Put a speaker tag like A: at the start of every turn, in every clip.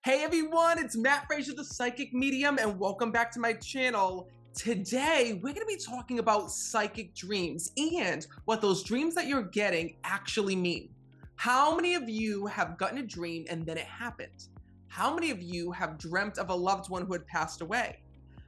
A: Hey everyone, it's Fraser, the psychic medium, and welcome back to my channel. Today, we're going to be talking about psychic dreams and what those dreams that you're getting actually mean. How many of you have gotten a dream and then it happened? How many of you have dreamt of a loved one who had passed away?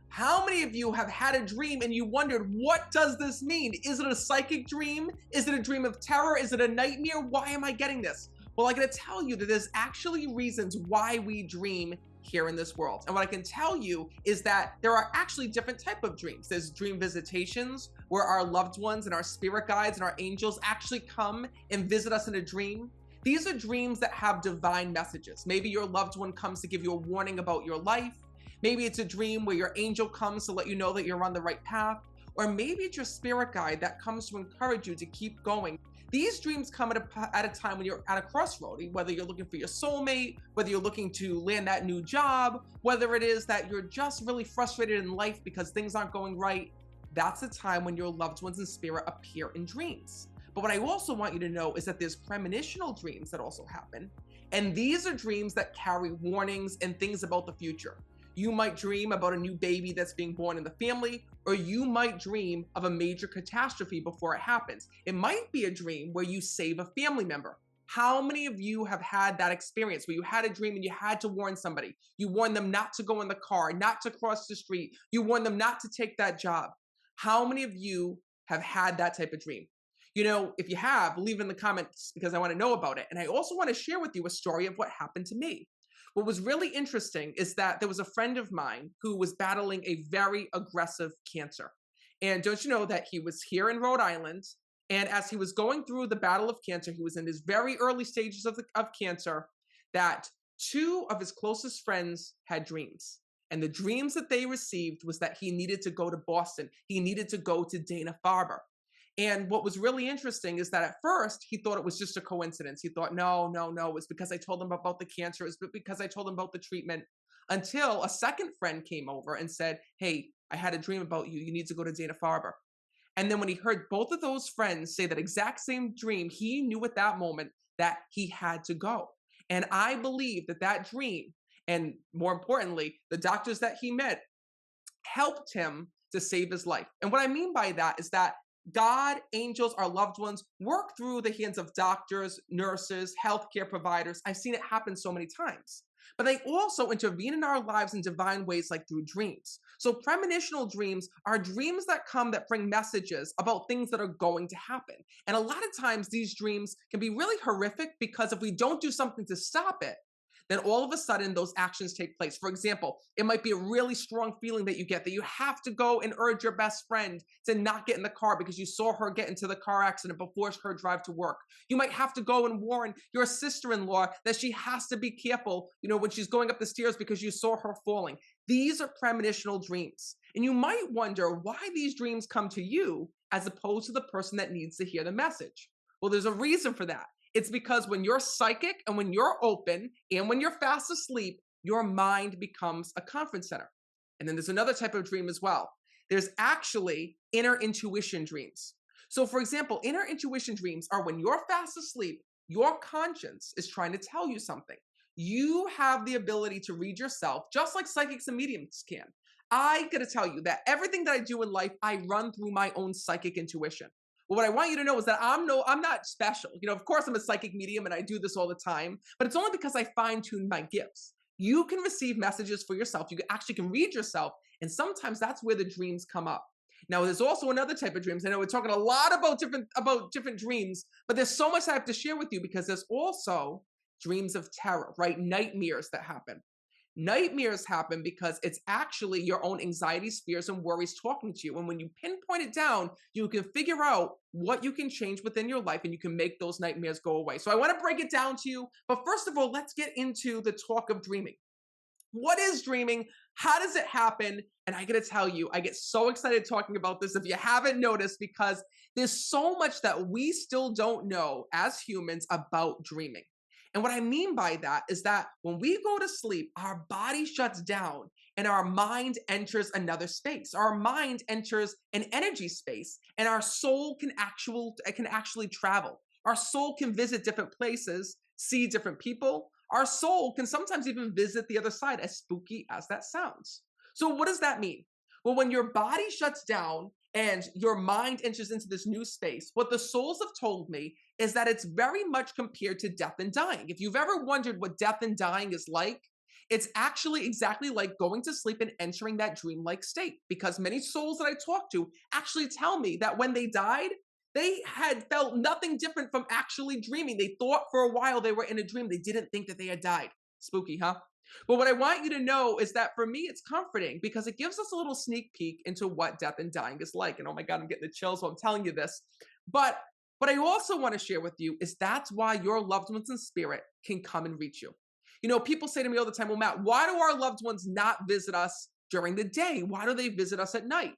A: How many of you have had a dream and you wondered, what does this mean? Is it a psychic dream? Is it a dream of terror? Is it a nightmare? Why am I getting this? Well, I gotta tell you that there's actually reasons why we dream here in this world. And what I can tell you is that there are actually different type of dreams. There's dream visitations, where our loved ones and our spirit guides and our angels actually come and visit us in a dream. These are dreams that have divine messages. Maybe your loved one comes to give you a warning about your life. Maybe it's a dream where your angel comes to let you know that you're on the right path. Or maybe it's your spirit guide that comes to encourage you to keep going. These dreams come at a time when you're at a crossroad, whether you're looking for your soulmate, whether you're looking to land that new job, whether it is that you're just really frustrated in life because things aren't going right. That's the time when your loved ones in spirit appear in dreams. But what I also want you to know is that there's premonitional dreams that also happen. And these are dreams that carry warnings and things about the future. You might dream about a new baby that's being born in the family, or you might dream of a major catastrophe before it happens. It might be a dream where you save a family member. How many of you have had that experience where you had a dream and you had to warn somebody? You warned them not to go in the car, not to cross the street. You warned them not to take that job. How many of you have had that type of dream? You know, if you have, leave it in the comments because I want to know about it. And I also want to share with you a story of what happened to me. What was really interesting is that there was a friend of mine who was battling a very aggressive cancer. And don't you know that he was here in Rhode Island, and as he was going through the battle of cancer, he was in his very early stages of cancer, that two of his closest friends had dreams. And the dreams that they received was that he needed to go to Boston. He needed to go to Dana-Farber. And what was really interesting is that at first he thought it was just a coincidence. He thought, no, it's because I told him about the cancer. It's because I told him about the treatment. Until a second friend came over and said, hey, I had a dream about you. You need to go to Dana-Farber. And then when he heard both of those friends say that exact same dream, he knew at that moment that he had to go. And I believe that that dream, and more importantly, the doctors that he met, helped him to save his life. And what I mean by that is that God, angels, our loved ones work through the hands of doctors, nurses, healthcare providers. I've seen it happen so many times. But they also intervene in our lives in divine ways, like through dreams. So premonitional dreams are dreams that come that bring messages about things that are going to happen. And a lot of times these dreams can be really horrific because if we don't do something to stop it, then all of a sudden those actions take place. For example, it might be a really strong feeling that you get that you have to go and urge your best friend to not get in the car because you saw her get into the car accident before her drive to work. You might have to go and warn your sister-in-law that she has to be careful, when she's going up the stairs because you saw her falling. These are premonitional dreams. And you might wonder why these dreams come to you as opposed to the person that needs to hear the message. Well, there's a reason for that. It's because when you're psychic and when you're open and when you're fast asleep, your mind becomes a conference center. And then there's another type of dream as well. There's actually inner intuition dreams. So for example, inner intuition dreams are when you're fast asleep, your conscience is trying to tell you something. You have the ability to read yourself just like psychics and mediums can. I gotta tell you that everything that I do in life, I run through my own psychic intuition. Well, what I want you to know is that I'm not special. Of course I'm a psychic medium and I do this all the time, but it's only because I fine-tune my gifts. You can receive messages for yourself. You actually can read yourself, and sometimes that's where the dreams come up. Now, there's also another type of dreams. I know we're talking a lot about different dreams, but there's so much I have to share with you because there's also dreams of terror, right? Nightmares that happen. Nightmares happen because it's actually your own anxieties, fears, and worries talking to you. And when you pinpoint it down, you can figure out what you can change within your life and you can make those nightmares go away. So I want to break it down to you. But first of all, let's get into the talk of dreaming. What is dreaming? How does it happen? And I got to tell you, I get so excited talking about this if you haven't noticed, because there's so much that we still don't know as humans about dreaming. And what I mean by that is that when we go to sleep, our body shuts down and our mind enters another space. Our mind enters an energy space and our soul can actually travel. Our soul can visit different places, see different people. Our soul can sometimes even visit the other side, as spooky as that sounds. So, what does that mean? Well, when your body shuts down and your mind enters into this new space, what the souls have told me is that it's very much compared to death and dying. If you've ever wondered what death and dying is like, it's actually exactly like going to sleep and entering that dreamlike state. Because many souls that I talk to actually tell me that when they died, they had felt nothing different from actually dreaming. They thought for a while they were in a dream. They didn't think that they had died. Spooky, huh? But what I want you to know is that for me, it's comforting because it gives us a little sneak peek into what death and dying is like. And oh my God, I'm getting the chills while I'm telling you this. But what I also want to share with you is that's why your loved ones in spirit can come and reach you. You know, people say to me all the time, well, Matt, why do our loved ones not visit us during the day? Why do they visit us at night?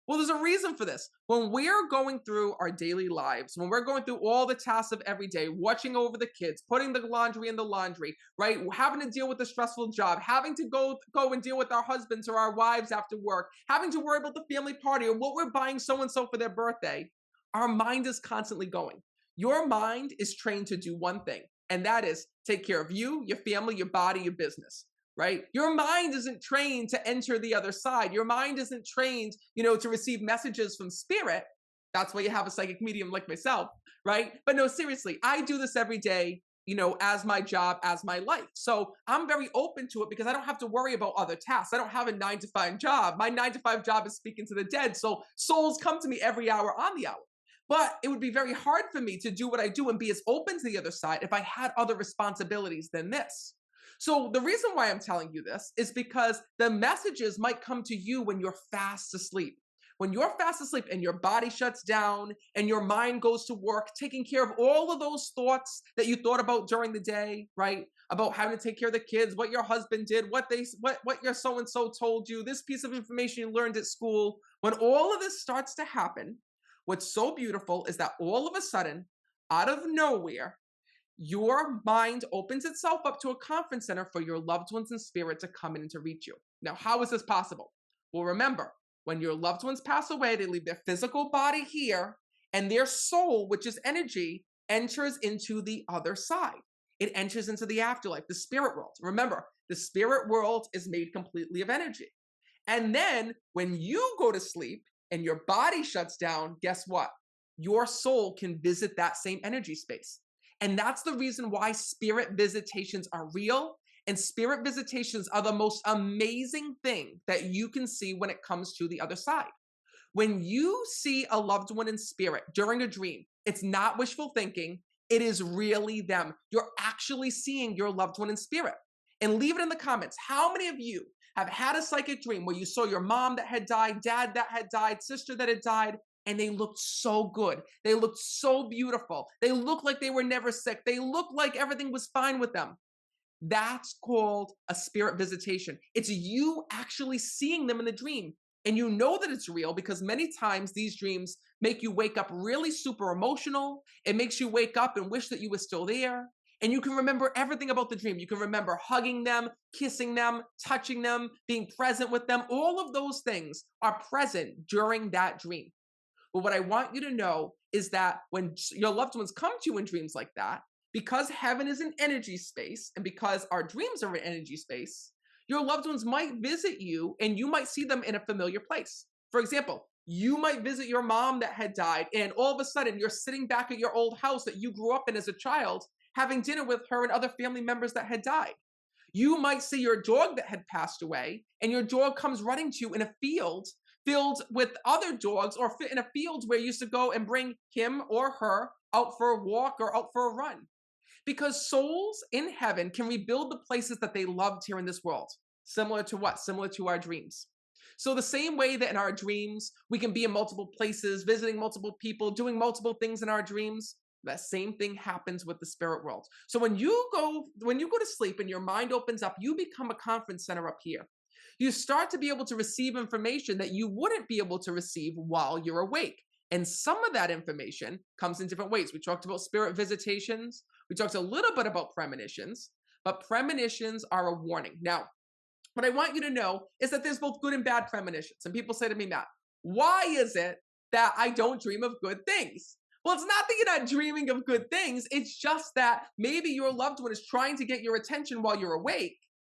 A: Well, there's a reason for this. When we're going through our daily lives, when we're going through all the tasks of every day, watching over the kids, putting the laundry in the laundry, right? Having to deal with a stressful job, having to go and deal with our husbands or our wives after work, having to worry about the family party or what we're buying so-and-so for their birthday, our mind is constantly going. Your mind is trained to do one thing, and that is take care of you, your family, your body, your business. Right? Your mind isn't trained to enter the other side. Your mind isn't trained, to receive messages from spirit. That's why you have a psychic medium like myself, right? But no, seriously, I do this every day, as my job, as my life. So I'm very open to it because I don't have to worry about other tasks. I don't have a 9-to-5 job. My 9-to-5 job is speaking to the dead. So souls come to me every hour on the hour. But it would be very hard for me to do what I do and be as open to the other side if I had other responsibilities than this. So the reason why I'm telling you this is because the messages might come to you when you're fast asleep. When you're fast asleep and your body shuts down and your mind goes to work, taking care of all of those thoughts that you thought about during the day, right? About having to take care of the kids, what your husband did, what your so-and-so told you, this piece of information you learned at school. When all of this starts to happen, what's so beautiful is that all of a sudden, out of nowhere, your mind opens itself up to a conference center for your loved ones in spirit to come in and to reach you. Now, how is this possible? Well, remember, when your loved ones pass away, they leave their physical body here, and their soul, which is energy, enters into the other side. It enters into the afterlife, the spirit world. Remember, the spirit world is made completely of energy. And then when you go to sleep and your body shuts down, guess what? Your soul can visit that same energy space. And that's the reason why spirit visitations are real. And spirit visitations are the most amazing thing that you can see when it comes to the other side. When you see a loved one in spirit during a dream, it's not wishful thinking. It is really them. You're actually seeing your loved one in spirit. And leave it in the comments. How many of you have had a psychic dream where you saw your mom that had died, dad that had died, sister that had died, and they looked so good. They looked so beautiful. They looked like they were never sick. They looked like everything was fine with them. That's called a spirit visitation. It's you actually seeing them in the dream. And you know that it's real because many times these dreams make you wake up really super emotional. It makes you wake up and wish that you were still there. And you can remember everything about the dream. You can remember hugging them, kissing them, touching them, being present with them. All of those things are present during that dream. But what I want you to know is that when your loved ones come to you in dreams like that, because heaven is an energy space and because our dreams are an energy space, your loved ones might visit you and you might see them in a familiar place. For example, you might visit your mom that had died and all of a sudden you're sitting back at your old house that you grew up in as a child, having dinner with her and other family members that had died. You might see your dog that had passed away and your dog comes running to you in a field filled with other dogs or in a field where you used to go and bring him or her out for a walk or out for a run. Because souls in heaven can rebuild the places that they loved here in this world. Similar to what? Similar to our dreams. So the same way that in our dreams, we can be in multiple places, visiting multiple people, doing multiple things in our dreams, that same thing happens with the spirit world. So when you go to sleep and your mind opens up, you become a conference center up here. You start to be able to receive information that you wouldn't be able to receive while you're awake. And some of that information comes in different ways. We talked about spirit visitations. We talked a little bit about premonitions, but premonitions are a warning. Now, what I want you to know is that there's both good and bad premonitions. And people say to me, Matt, why is it that I don't dream of good things? Well, it's not that you're not dreaming of good things. It's just that maybe your loved one is trying to get your attention while you're awake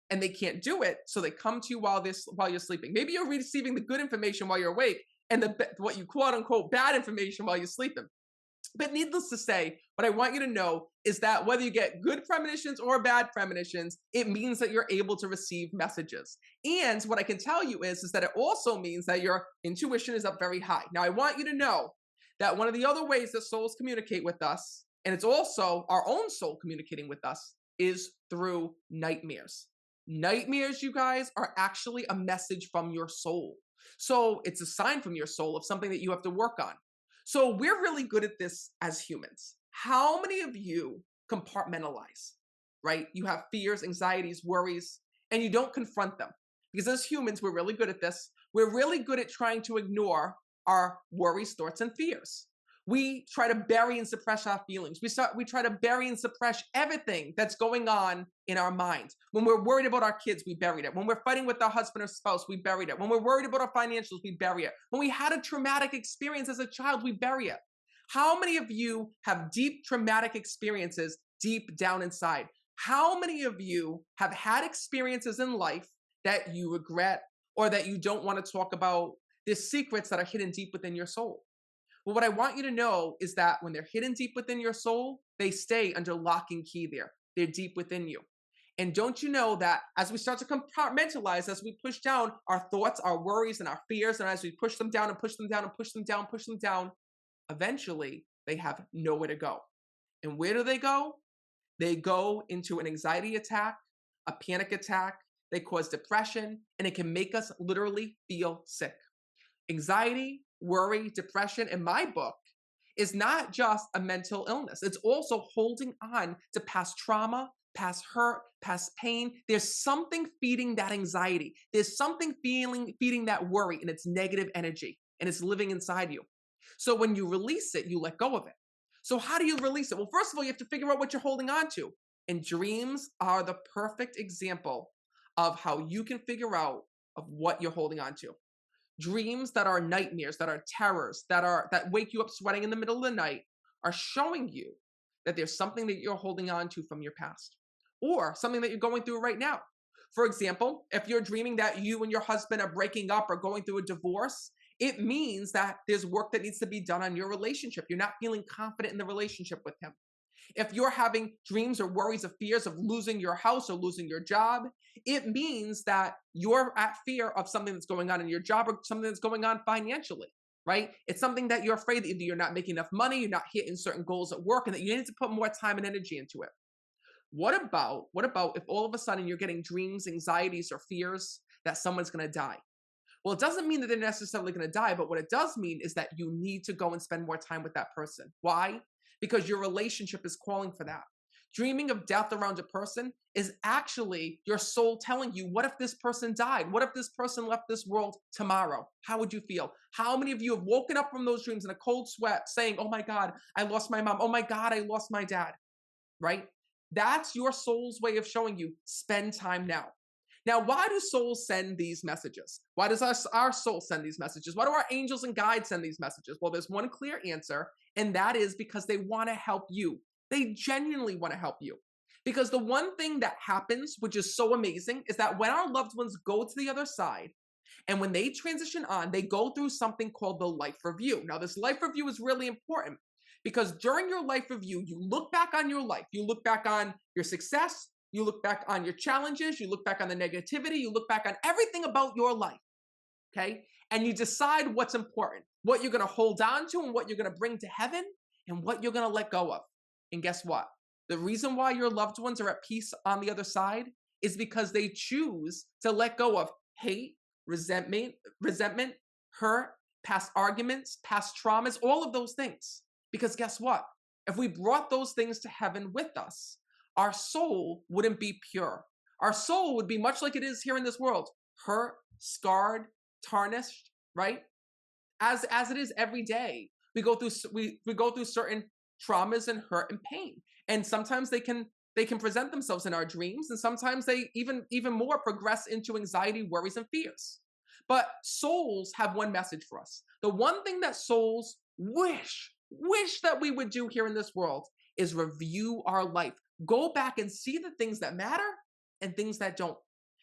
A: and they can't do it. So they come to you while you're sleeping. Maybe you're receiving the good information while you're awake and what you quote unquote bad information while you're sleeping. But needless to say, what I want you to know is that whether you get good premonitions or bad premonitions, it means that you're able to receive messages. And what I can tell you is that it also means that your intuition is up very high. Now, I want you to know that one of the other ways that souls communicate with us, and it's also our own soul communicating with us, is through nightmares. Nightmares, you guys, are actually a message from your soul. So it's a sign from your soul of something that you have to work on. So we're really good at this as humans. How many of you compartmentalize, right? You have fears, anxieties, worries, and you don't confront them. Because as humans, we're really good at this. We're really good at trying to ignore our worries, thoughts, and fears. We try to bury and suppress our feelings. We try to bury and suppress everything that's going on in our minds. When we're worried about our kids, we buried it. When we're fighting with our husband or spouse, we buried it. When we're worried about our financials, we bury it. When we had a traumatic experience as a child, we bury it. How many of you have deep traumatic experiences deep down inside? How many of you have had experiences in life that you regret or that you don't want to talk about? There's secrets that are hidden deep within your soul. Well, what I want you to know is that when they're hidden deep within your soul, they stay under lock and key there. They're deep within you. And don't you know that as we start to compartmentalize, as we push down our thoughts, our worries, and our fears, and as we push them down and push them down and push them down, push them down, eventually they have nowhere to go. And where do they go? They go into an anxiety attack, a panic attack. They cause depression, and it can make us literally feel sick. Anxiety, worry, depression, in my book, is not just a mental illness. It's also holding on to past trauma, past hurt, past pain. There's something feeding that anxiety. There's something feeding that worry, and it's negative energy, and it's living inside you. So when you release it, you let go of it. So how do you release it? Well, first of all, you have to figure out what you're holding on to. And dreams are the perfect example of how you can figure out of what you're holding on to. Dreams that are nightmares, that are terrors, that wake you up sweating in the middle of the night are showing you that there's something that you're holding on to from your past or something that you're going through right now. For example, if you're dreaming that you and your husband are breaking up or going through a divorce, it means that there's work that needs to be done on your relationship. You're not feeling confident in the relationship with him. If you're having dreams or worries or fears of losing your house or losing your job, it means that you're at fear of something that's going on in your job or something that's going on financially, right? It's something that you're afraid that either you're not making enough money, you're not hitting certain goals at work, and that you need to put more time and energy into it. What about if all of a sudden you're getting dreams, anxieties, or fears that someone's going to die? Well, it doesn't mean that they're necessarily going to die, but what it does mean is that you need to go and spend more time with that person. Why? Because your relationship is calling for that. Dreaming of death around a person is actually your soul telling you, what if this person died? What if this person left this world tomorrow? How would you feel? How many of you have woken up from those dreams in a cold sweat saying, oh my God, I lost my mom. Oh my God, I lost my dad, right? That's your soul's way of showing you, spend time now. Now, why do souls send these messages? Why does our soul send these messages? Why do our angels and guides send these messages? Well, there's one clear answer, and that is because they want to help you. They genuinely want to help you. Because the one thing that happens, which is so amazing, is that when our loved ones go to the other side, and when they transition on, they go through something called the life review. Now, this life review is really important because during your life review, you look back on your life. You look back on your success. You look back on your challenges, you look back on the negativity, you look back on everything about your life, okay? And you decide what's important, what you're gonna hold on to and what you're gonna bring to heaven and what you're gonna let go of. And guess what? The reason why your loved ones are at peace on the other side is because they choose to let go of hate, resentment, hurt, past arguments, past traumas, all of those things. Because guess what? If we brought those things to heaven with us, our soul wouldn't be pure. Our soul would be much like it is here in this world, hurt, scarred, tarnished, right? As it is every day, we go through certain traumas and hurt and pain, and sometimes they can present themselves in our dreams, and sometimes they even more progress into anxiety, worries, and fears. But souls have one message for us. The one thing that souls wish wish that we would do here in this world is review our life. Go back and see the things that matter and things that don't.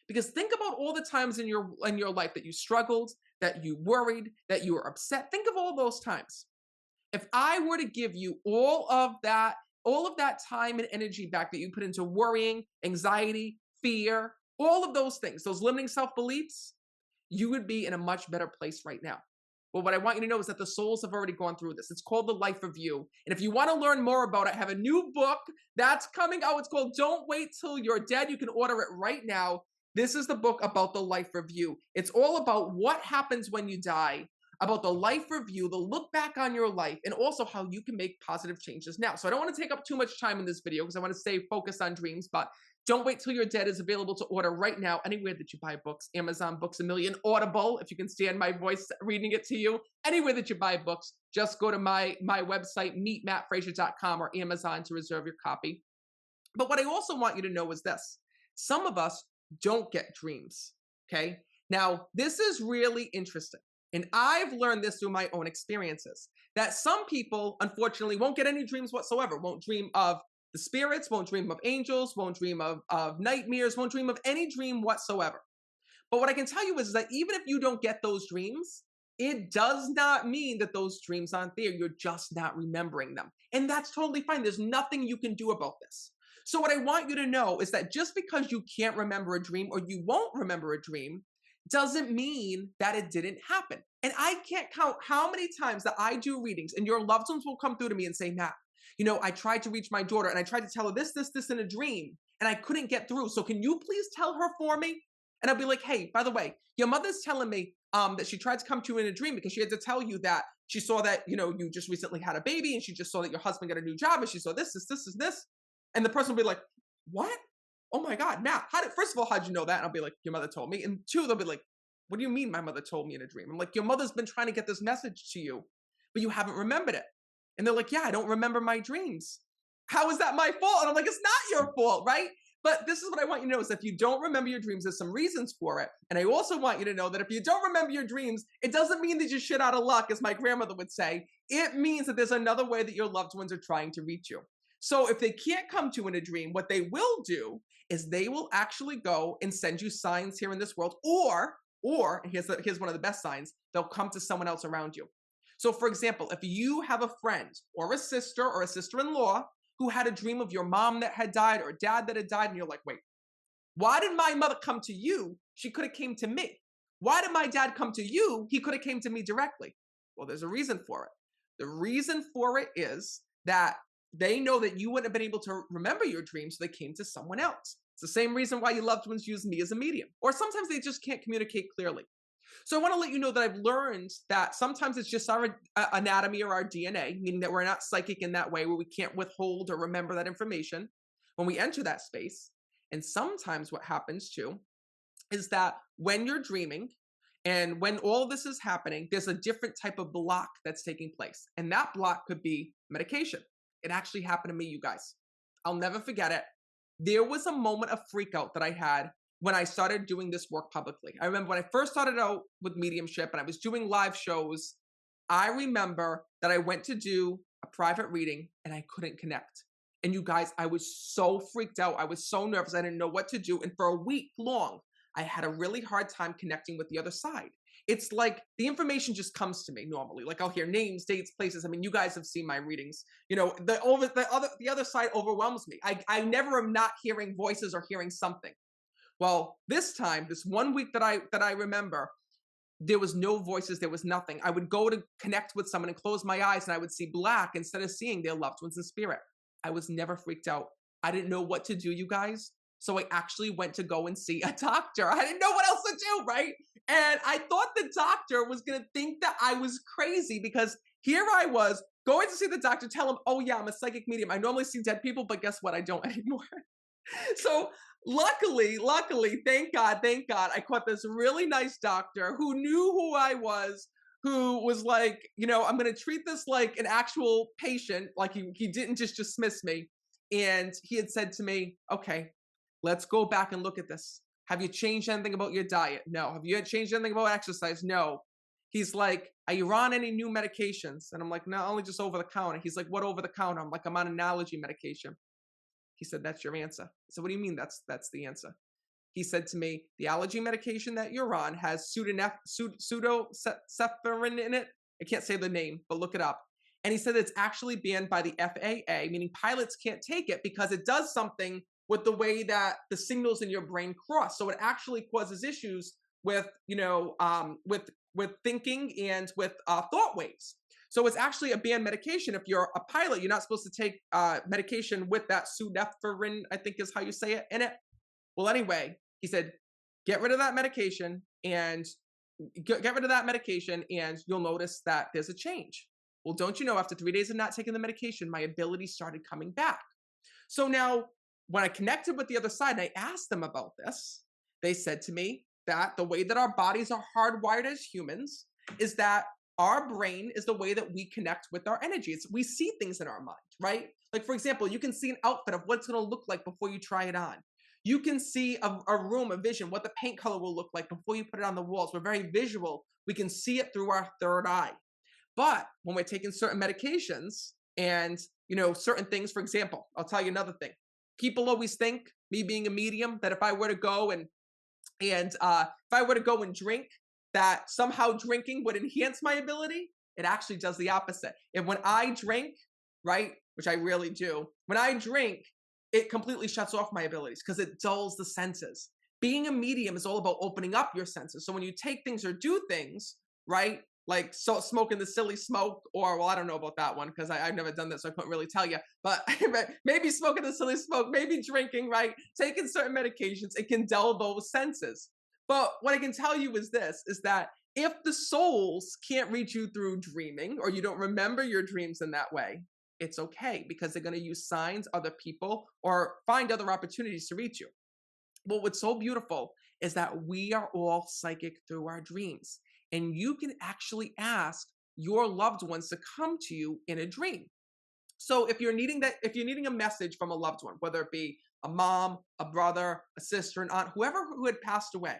A: Because think about all the times in your life that you struggled, that you worried, that you were upset. Think of all those times. If I were to give you all of that time and energy back that you put into worrying, anxiety, fear, all of those things, those limiting self-beliefs, you would be in a much better place right now. But what I want you to know is that the souls have already gone through this. It's called The Life Review. And if you want to learn more about it, I have a new book that's coming out. It's called Don't Wait Till You're Dead. You can order it right now. This is the book about the life review. It's all about what happens when you die, about the life review, the look back on your life, and also how you can make positive changes now. So I don't want to take up too much time in this video because I want to stay focused on dreams, but Don't Wait Till You're Dead is available to order right now anywhere that you buy books. Amazon, Books A Million, Audible, if you can stand my voice reading it to you. Anywhere that you buy books, just go to my website, meetmattfraser.com or Amazon to reserve your copy. But what I also want you to know is this. Some of us don't get dreams, okay? Now, this is really interesting. And I've learned this through my own experiences, that some people, unfortunately, won't get any dreams whatsoever, won't dream of the spirits, won't dream of angels, won't dream of nightmares, won't dream of any dream whatsoever. But what I can tell you is that even if you don't get those dreams, it does not mean that those dreams aren't there. You're just not remembering them. And that's totally fine. There's nothing you can do about this. So what I want you to know is that just because you can't remember a dream or you won't remember a dream doesn't mean that it didn't happen. And I can't count how many times that I do readings and your loved ones will come through to me and say, Matt, you know, I tried to reach my daughter and I tried to tell her this in a dream and I couldn't get through. So can you please tell her for me? And I'll be like, hey, by the way, your mother's telling me that she tried to come to you in a dream because she had to tell you that she saw that, you know, you just recently had a baby and she just saw that your husband got a new job and she saw this. And the person will be like, what? Oh my God, Matt, first of all, how'd you know that? And I'll be like, your mother told me. And two, they'll be like, what do you mean my mother told me in a dream? I'm like, your mother's been trying to get this message to you, but you haven't remembered it. And they're like, yeah, I don't remember my dreams. How is that my fault? And I'm like, it's not your fault, right? But this is what I want you to know is if you don't remember your dreams, there's some reasons for it. And I also want you to know that if you don't remember your dreams, it doesn't mean that you're shit out of luck, as my grandmother would say. It means that there's another way that your loved ones are trying to reach you. So if they can't come to you in a dream, what they will do is they will actually go and send you signs here in this world, or here's one of the best signs, they'll come to someone else around you. So for example, if you have a friend or a sister-in-law who had a dream of your mom that had died or dad that had died, and you're like, wait, why did my mother come to you? She could have came to me. Why did my dad come to you? He could have came to me directly. Well, there's a reason for it. The reason for it is that they know that you wouldn't have been able to remember your dreams, so they came to someone else. It's the same reason why your loved ones use me as a medium. Or sometimes they just can't communicate clearly. So I want to let you know that I've learned that sometimes it's just our anatomy or our DNA, meaning that we're not psychic in that way where we can't withhold or remember that information when we enter that space. And sometimes what happens too is that when you're dreaming and when all of this is happening, there's a different type of block that's taking place. And that block could be medication. It actually happened to me, you guys. I'll never forget it. There was a moment of freak out that I had when I started doing this work publicly. I remember when I first started out with mediumship and I was doing live shows, I remember that I went to do a private reading and I couldn't connect. And you guys, I was so freaked out. I was so nervous. I didn't know what to do. And for a week long, I had a really hard time connecting with the other side. It's like the information just comes to me normally. Like I'll hear names, dates, places. I mean, you guys have seen my readings. You know, the other side overwhelms me. I never am not hearing voices or hearing something. Well, this time, this 1 week that I remember, there was no voices, there was nothing. I would go to connect with someone and close my eyes and I would see black instead of seeing their loved ones in spirit. I was never freaked out. I didn't know what to do, you guys. So I actually went to go and see a doctor. I didn't know what else to do, right? And I thought the doctor was going to think that I was crazy because here I was going to see the doctor, tell him, oh yeah, I'm a psychic medium. I normally see dead people, but guess what? I don't anymore. So luckily, thank God, I caught this really nice doctor who knew who I was, who was like, you know, I'm going to treat this like an actual patient. Like he didn't just dismiss me. And he had said to me, okay, let's go back and look at this. Have you changed anything about your diet? No. Have you changed anything about exercise? No. He's like, are you on any new medications? And I'm like, no, only just over the counter. He's like, what over the counter? I'm like, I'm on an allergy medication. He said, that's your answer. I said, what do you mean that's the answer? He said to me, the allergy medication that you're on has pseudocepharin in it. I can't say the name, but look it up. And he said it's actually banned by the FAA, meaning pilots can't take it because it does something with the way that the signals in your brain cross. So it actually causes issues with, with thinking and with thought waves. So it's actually a banned medication. If you're a pilot, you're not supposed to take medication with that pseudocepharin, I think is how you say it, in it. Well, anyway, he said, get rid of that medication and you'll notice that there's a change. Well, don't you know, after 3 days of not taking the medication, my ability started coming back. So now when I connected with the other side and I asked them about this, they said to me that the way that our bodies are hardwired as humans is that our brain is the way that we connect with our energies. We see things in our mind, right? Like, for example, you can see an outfit of what it's going to look like before you try it on. You can see a room, a vision, what the paint color will look like before you put it on the walls. We're very visual. We can see it through our third eye. But when we're taking certain medications and, certain things, for example, I'll tell you another thing. People always think, me being a medium, that if I were to go and drink, that somehow drinking would enhance my ability. It actually does the opposite. And when I drink, right, which I really do, when I drink, it completely shuts off my abilities because it dulls the senses. Being a medium is all about opening up your senses. So when you take things or do things, right, like smoking the silly smoke, or, well, I don't know about that one because I've never done that, so I couldn't really tell you. But maybe smoking the silly smoke, maybe drinking, right, taking certain medications, it can dull those senses. But what I can tell you is this, is that if the souls can't reach you through dreaming, or you don't remember your dreams in that way, it's okay, because they're going to use signs, other people, or find other opportunities to reach you. But what's so beautiful is that we are all psychic through our dreams. And you can actually ask your loved ones to come to you in a dream. So if you're needing a message from a loved one, whether it be a mom, a brother, a sister, an aunt, whoever who had passed away,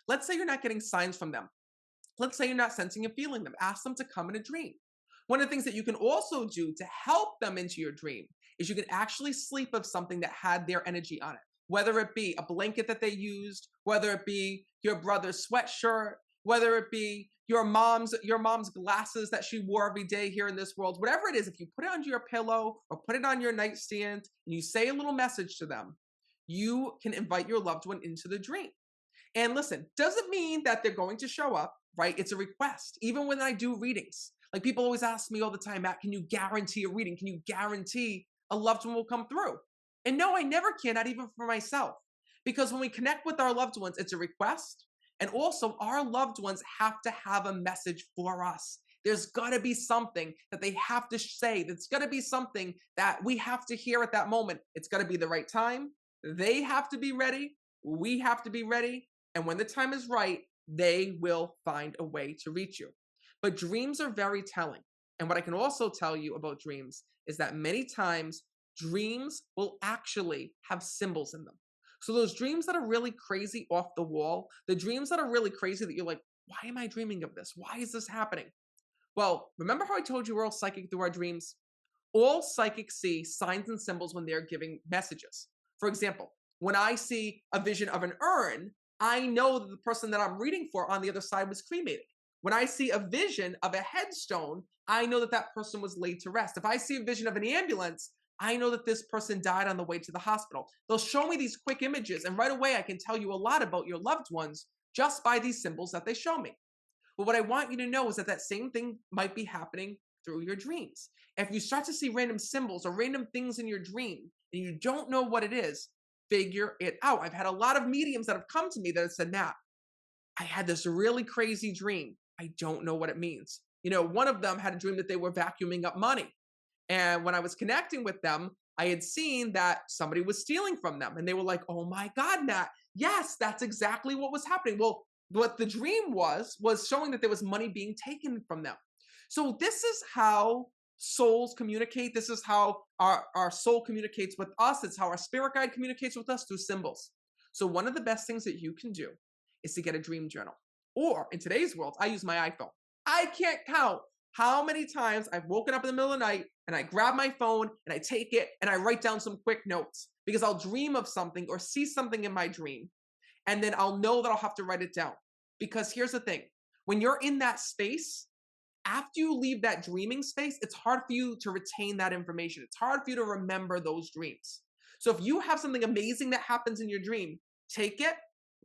A: let's say you're not getting signs from them. Let's say you're not sensing and feeling them. Ask them to come in a dream. One of the things that you can also do to help them into your dream is you can actually sleep with something that had their energy on it, whether it be a blanket that they used, whether it be your brother's sweatshirt, whether it be your mom's glasses that she wore every day here in this world, whatever it is. If you put it under your pillow or put it on your nightstand and you say a little message to them, you can invite your loved one into the dream. And listen, doesn't mean that they're going to show up, right? It's a request. Even when I do readings, like people always ask me all the time, Matt, can you guarantee a reading? Can you guarantee a loved one will come through? And no, I never can, not even for myself. Because when we connect with our loved ones, it's a request. And also our loved ones have to have a message for us. There's got to be something that they have to say. There's got to be something that we have to hear at that moment. It's got to be the right time. They have to be ready. We have to be ready. And when the time is right, they will find a way to reach you. But dreams are very telling. And what I can also tell you about dreams is that many times dreams will actually have symbols in them. So those dreams that are really crazy off the wall, the dreams that are really crazy that you're like, why am I dreaming of this? Why is this happening? Well, remember how I told you we're all psychic through our dreams? All psychics see signs and symbols when they're giving messages. For example, when I see a vision of an urn, I know that the person that I'm reading for on the other side was cremated. When I see a vision of a headstone, I know that that person was laid to rest. If I see a vision of an ambulance, I know that this person died on the way to the hospital. They'll show me these quick images, and right away I can tell you a lot about your loved ones just by these symbols that they show me. But what I want you to know is that that same thing might be happening through your dreams. If you start to see random symbols or random things in your dream and you don't know what it is, figure it out. I've had a lot of mediums that have come to me that have said, Matt, I had this really crazy dream. I don't know what it means. One of them had a dream that they were vacuuming up money. And when I was connecting with them, I had seen that somebody was stealing from them. And they were like, oh my God, Matt, yes, that's exactly what was happening. Well, what the dream was showing that there was money being taken from them. So this is how souls communicate. This is how our soul communicates with us. It's how our spirit guide communicates with us, through symbols. So one of the best things that you can do is to get a dream journal. Or in today's world, I use my iPhone. I can't count how many times I've woken up in the middle of the night and I grab my phone and I take it and I write down some quick notes because I'll dream of something or see something in my dream. And then I'll know that I'll have to write it down. Because here's the thing, when you're in that space, after you leave that dreaming space, it's hard for you to retain that information. It's hard for you to remember those dreams. So if you have something amazing that happens in your dream, take it,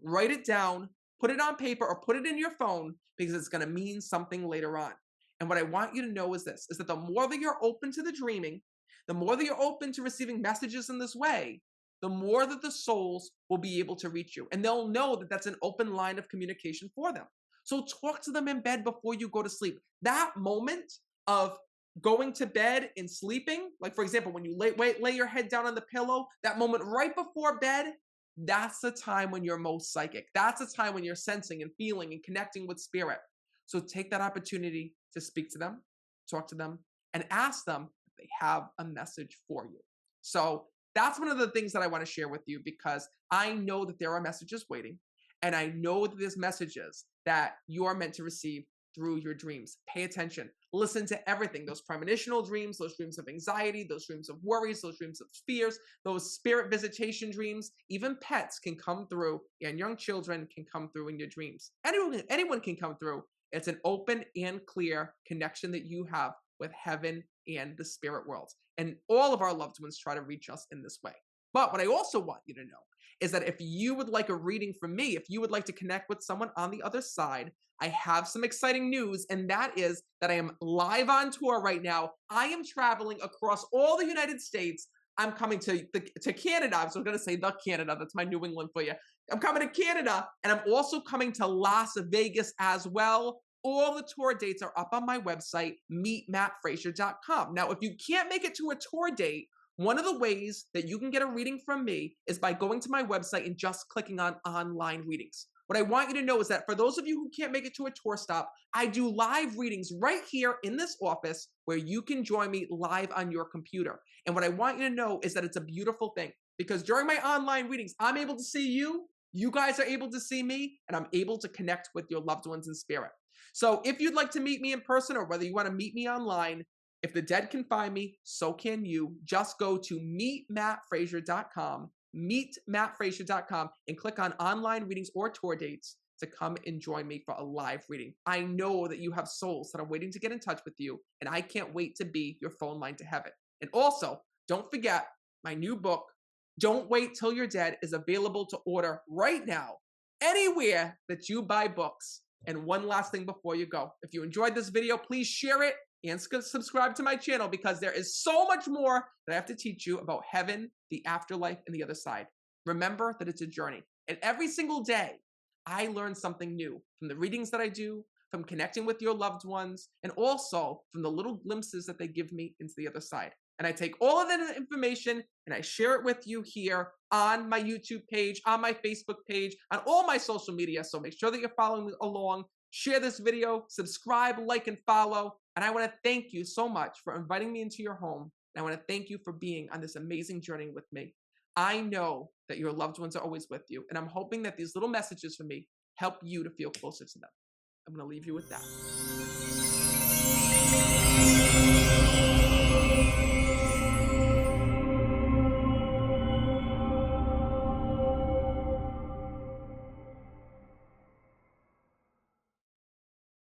A: write it down, put it on paper or put it in your phone because it's going to mean something later on. And what I want you to know is this, is that the more that you're open to the dreaming, the more that you're open to receiving messages in this way, the more that the souls will be able to reach you. And they'll know that that's an open line of communication for them. So talk to them in bed before you go to sleep. That moment of going to bed and sleeping, like for example, when you lay your head down on the pillow, that moment right before bed, that's the time when you're most psychic. That's the time when you're sensing and feeling and connecting with spirit. So take that opportunity to speak to them, talk to them, and ask them if they have a message for you. So that's one of the things that I want to share with you because I know that there are messages waiting. And I know that there's messages that you are meant to receive through your dreams. Pay attention. Listen to everything. Those premonitional dreams, those dreams of anxiety, those dreams of worries, those dreams of fears, those spirit visitation dreams, even pets can come through and young children can come through in your dreams. Anyone can come through. It's an open and clear connection that you have with heaven and the spirit world. And all of our loved ones try to reach us in this way. But what I also want you to know is that if you would like a reading from me, if you would like to connect with someone on the other side, I have some exciting news, and that is that I am live on tour right now. I am traveling across all the United States. I'm coming to Canada. I was going to say the Canada. That's my New England for you. I'm coming to Canada, and I'm also coming to Las Vegas as well. All the tour dates are up on my website, meetmattfraser.com. Now, if you can't make it to a tour date, one of the ways that you can get a reading from me is by going to my website and just clicking on online readings. What I want you to know is that for those of you who can't make it to a tour stop, I do live readings right here in this office where you can join me live on your computer. And what I want you to know is that it's a beautiful thing because during my online readings, I'm able to see you, you guys are able to see me, and I'm able to connect with your loved ones in spirit. So if you'd like to meet me in person or whether you want to meet me online, if the dead can find me, so can you. Just go to meetmattfraser.com, meetmattfraser.com, and click on online readings or tour dates to come and join me for a live reading. I know that you have souls that are waiting to get in touch with you, and I can't wait to be your phone line to heaven. And also, don't forget, my new book, Don't Wait Till You're Dead, is available to order right now, anywhere that you buy books. And one last thing before you go. If you enjoyed this video, please share it and subscribe to my channel because there is so much more that I have to teach you about heaven, the afterlife, and the other side. Remember that it's a journey. And every single day, I learn something new from the readings that I do, from connecting with your loved ones, and also from the little glimpses that they give me into the other side. And I take all of that information and I share it with you here on my YouTube page, on my Facebook page, on all my social media. So make sure that you're following along. Share this video, subscribe, like, and follow. And I want to thank you so much for inviting me into your home. And I want to thank you for being on this amazing journey with me. I know that your loved ones are always with you. And I'm hoping that these little messages from me help you to feel closer to them. I'm going to leave you with that.